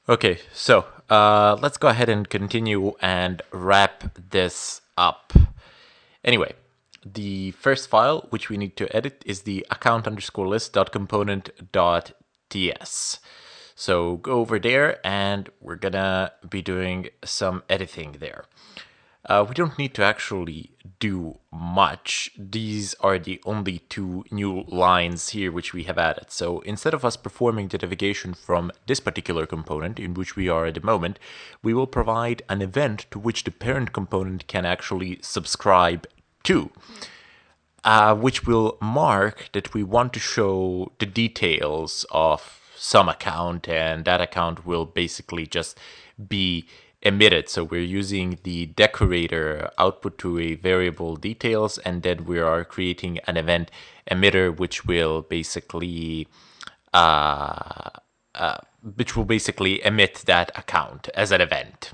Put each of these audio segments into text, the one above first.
Okay, so let's go ahead and continue and wrap this up. Anyway, the first file which we need to edit is the account underscore list.component.ts. So go over there and we're gonna be doing some editing there. We don't need to actually do much. These are the only two new lines here which we have added. So instead of us performing the navigation from this particular component in which we are at the moment, we will provide an event to which the parent component can actually subscribe to, which will mark that we want to show the details of some account, and that account will basically just be emitted. So we're using the decorator output to a variable details, and then we are creating an event emitter which will basically emit that account as an event.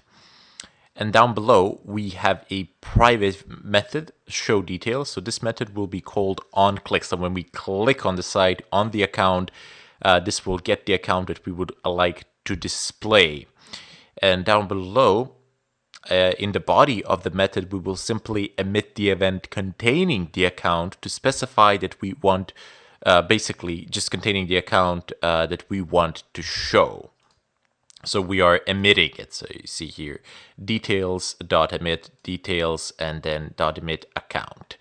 And down below, we have a private method, show details. So this method will be called onClick. So when we click on the site on the account, this will get the account that we would like to display. And down below, in the body of the method, we will simply emit the event containing the account to specify that we want, basically just containing the account that we want to show. So we are emitting it. So you see here, details.emit details and then .emit account.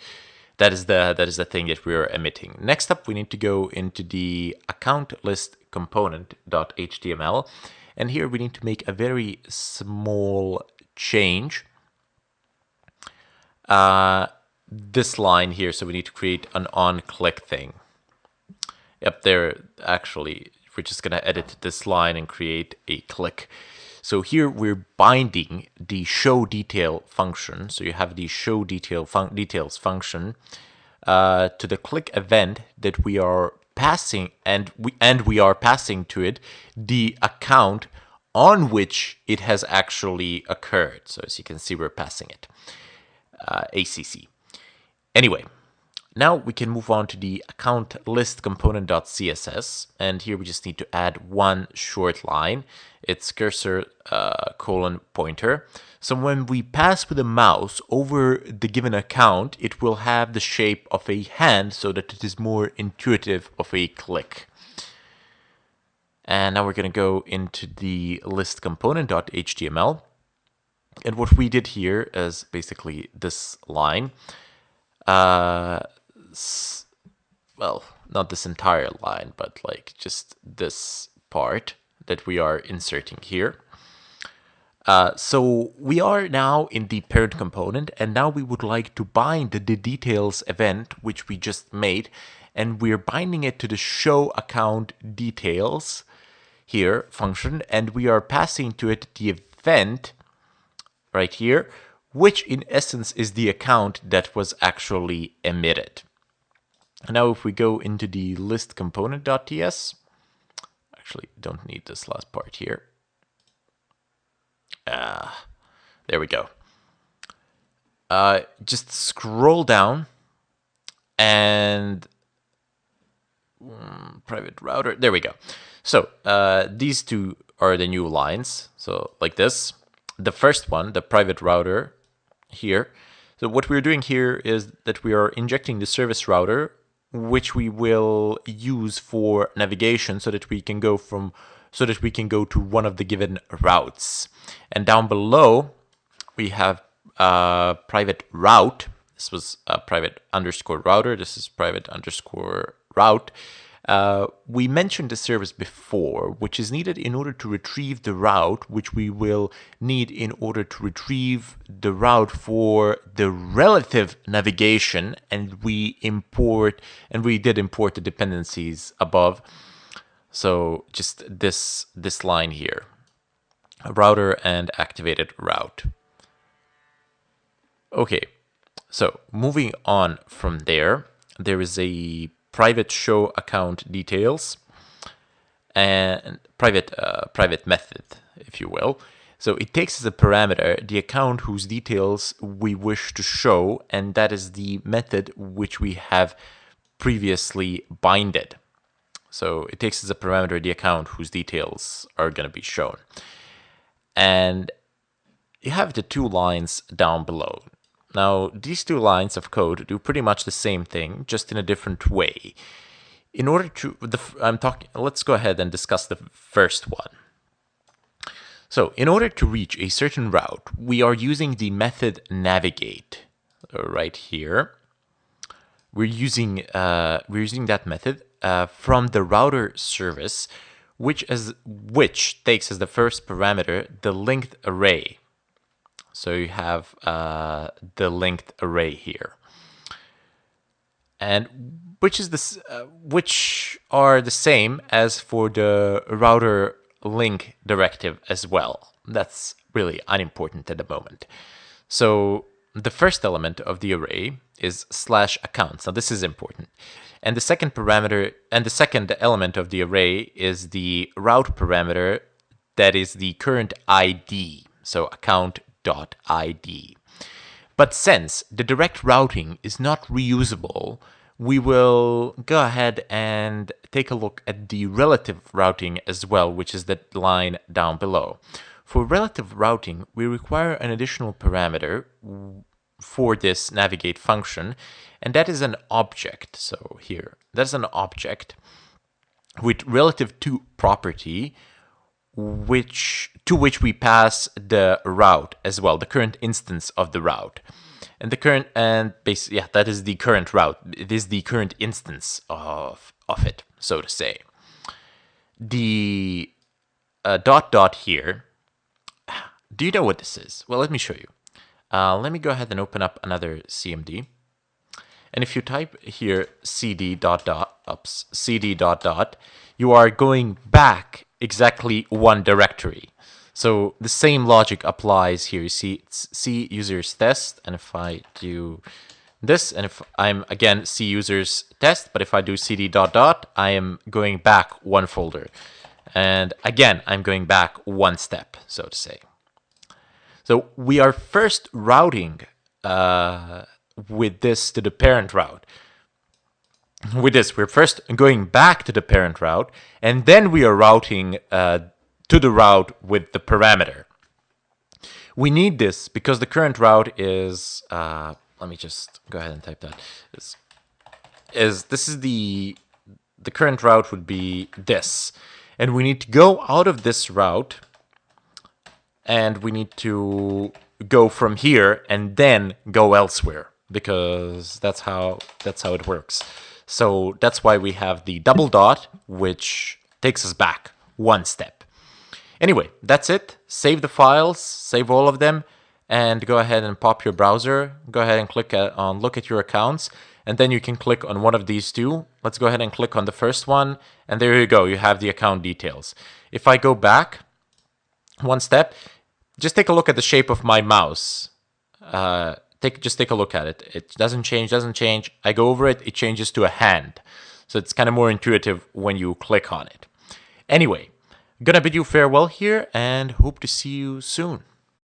That is the thing that we are emitting. Next up, we need to go into the account list component.html. And here we need to make a very small change. This line here, so we need to create an on-click thing. Yep, there actually, we're just going to edit this line and create a click. So here we're binding the show detail function. So you have the show details function to the click event that we are passing, and we are passing to it the account on which it has actually occurred. So as you can see, we're passing it ACC. Anyway, now we can move on to the account list component.css, and here we just need to add one short line. It's cursor colon pointer. So when we pass with a mouse over the given account, it will have the shape of a hand so that it is more intuitive of a click. And now we're going to go into the list component.html. And what we did here is basically this line. Well, not this entire line, but like just this part that we are inserting here. So we are now in the parent component, and now we would like to bind the details event, which we just made, and we're binding it to the show account details here function, and we are passing to it the event right here, which in essence is the account that was actually emitted. Now if we go into the list component.ts, actually don't need this last part here. There we go. Just scroll down and private router, there we go. So these two are the new lines, so like this. The first one, the private router here. So what we're doing here is that we are injecting the service router, which we will use for navigation so that we can go to one of the given routes. And down below we have private route. This was a private underscore router. This is private underscore route. We mentioned the service before, which is needed in order to retrieve the route, which we will need in order to retrieve the route for the relative navigation, and we did import the dependencies above. So just this line here, router and activated route. Okay, so moving on from there, there is a private show account details and private method, if you will. So it takes as a parameter the account whose details we wish to show, and that is the method which we have previously binded. So it takes as a parameter the account whose details are going to be shown. And you have the 2 lines down below. Now, these 2 lines of code do pretty much the same thing, just in a different way. In order to, let's go ahead and discuss the first one. So, in order to reach a certain route, we are using the method navigate right here. We're using that method from the router service, which takes as the first parameter the length array. So you have the length array here, and which are the same as for the router link directive as well. That's really unimportant at the moment. So the first element of the array is /accounts. Now this is important. And the second parameter and the second element of the array is the route parameter that is the current ID. So account.id. But since the direct routing is not reusable, we will go ahead and take a look at the relative routing as well, which is the line down below. For relative routing, we require an additional parameter for this navigate function, and that is an object. So here, that's an object with relative to property, to which we pass the route as well, the current instance of the route. And that is the current route. It is the current instance of it, so to say. The dot here, do you know what this is? Well, let me show you. Let me go ahead and open up another CMD. And if you type here cd dot dot, you are going back exactly one directory. So the same logic applies here. You see, it's C users test, and if I do this, and if I'm again C users test, but if I do cd dot dot, I am going back one folder. And again, I'm going back one step, so to say. So we are first routing with this to the parent route. With this, we're first going back to the parent route, and then we are routing to the route with the parameter. We need this because the current route is, let me just go ahead and type that. The current route would be this. And we need to go out of this route, and we need to go from here and then go elsewhere, because that's how it works. So that's why we have the double dot, which takes us back one step. Anyway, that's it. Save the files, save all of them, and go ahead and pop your browser. Go ahead and click on look at your accounts, and then you can click on one of these two. Let's go ahead and click on the first one, and there you go. You have the account details. If I go back one step, just take a look at the shape of my mouse. Just take a look at it. It doesn't change. I go over it, it changes to a hand. So it's kind of more intuitive when you click on it. Anyway, gonna bid you farewell here and hope to see you soon.